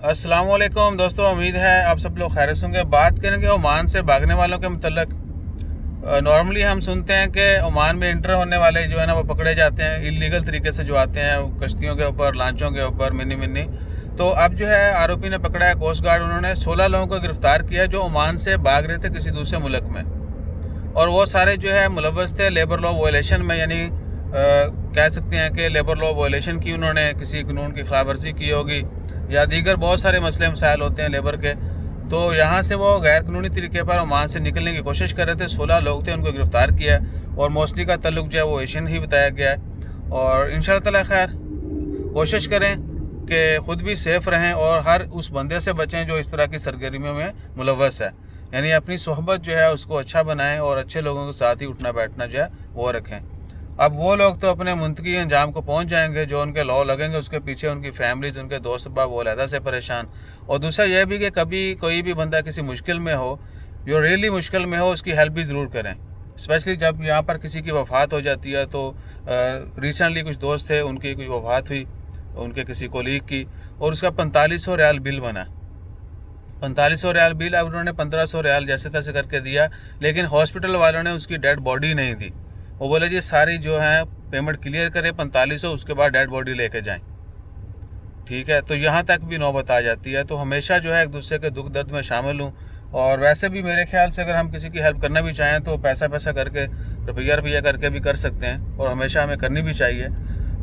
अस्सलाम वालेकुम दोस्तों, उम्मीद है आप सब लोग खैरियत होंगे। बात करेंगे ओमान से भागने वालों के मतलब। नॉर्मली हम सुनते हैं कि ओमान में इंटर होने वाले जो है ना वो पकड़े जाते हैं इलीगल तरीके से, जो आते हैं कश्तियों के ऊपर, लांचों के ऊपर, मिनी। तो अब जो है आरोपी ने पकड़ा है कोस्ट गार्ड। उन्होंने 16 लोगों को गिरफ्तार किया जो ओमान से भाग रहे थे किसी दूसरे मुल्क में, और वो सारे जो है मुलव्वस थे लेबर लॉ वायलेशन में, यानी कह सकते हैं कि लेबर लॉ वायलेशन की, उन्होंने किसी कानून की खिलाफ वर्जी की होगी या दीगर बहुत सारे मसले मसाइल होते हैं लेबर के। तो यहाँ से वो गैर कानूनी तरीके पर ओमान से निकलने की कोशिश कर रहे थे। 16 लोग थे, उनको गिरफ़्तार किया और मोस्टली का तल्लुक जो है वो एशियन ही बताया गया है। और इंशाअल्लाह ताला खैर कोशिश करें कि ख़ुद भी सेफ़ रहें और हर उस बंदे से बचें जो इस तरह की सरगर्मियों में मुलव्वस है। यानी अपनी सोहबत जो है उसको अच्छा बनाएं और अच्छे लोगों के साथ ही उठना बैठना जो है वो रखें। अब वो लोग तो अपने मुंतकी अंजाम को पहुंच जाएंगे, जो उनके लॉ लगेंगे उसके पीछे उनकी फैमिलीज, उनके दोस्त बाब वो अलहदा से परेशान। और दूसरा यह भी कि कभी कोई भी बंदा किसी मुश्किल में हो, जो रियली मुश्किल में हो, उसकी हेल्प भी ज़रूर करें। स्पेशली जब यहाँ पर किसी की वफ़ात हो जाती है। तो रिसेंटली कुछ दोस्त थे, उनकी कुछ वफ़ात हुई, उनके किसी कोलीग की, और उसका 4500 रियाल बिल बना। 4500 रियाल बिल। अब उन्होंने 1500 रियाल जैसे तैसे करके दिया, लेकिन हॉस्पिटल वालों ने उसकी डेड बॉडी नहीं दी। वो बोले जी सारी जो है पेमेंट क्लियर करें 4500, उसके बाद डेड बॉडी लेके जाएं। ठीक है, तो यहाँ तक भी नौबत आ जाती है। तो हमेशा जो है एक दूसरे के दुख दर्द में शामिल हूँ। और वैसे भी मेरे ख्याल से अगर हम किसी की हेल्प करना भी चाहें तो पैसा करके, रुपया करके भी कर सकते हैं, और हमेशा हमें करनी भी चाहिए।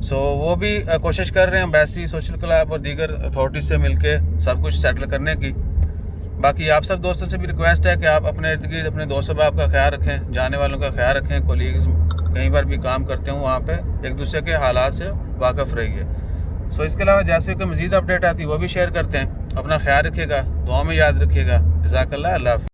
सो वो भी कोशिश कर रहे हैं एम्बेसी, सोशल क्लब और दीगर अथॉरिटी से मिलके सब कुछ सेटल करने की। बाकी आप सब दोस्तों से भी रिक्वेस्ट है कि आप अपने इर्द गिर्द अपने दोस्त बाब का ख्याल रखें, जाने वालों का ख्याल रखें, कोलीग्स कहीं पर भी काम करते हूँ वहाँ पे एक दूसरे के हालात से वाकिफ़ रहिए। सो इसके अलावा जैसे कोई मज़ीद अपडेट आती है वो भी शेयर करते हैं। अपना ख्याल रखिएगा, दुआ में याद रखिएगा। जज़ाकल्लाह, अल्लाह हाफ़िज़।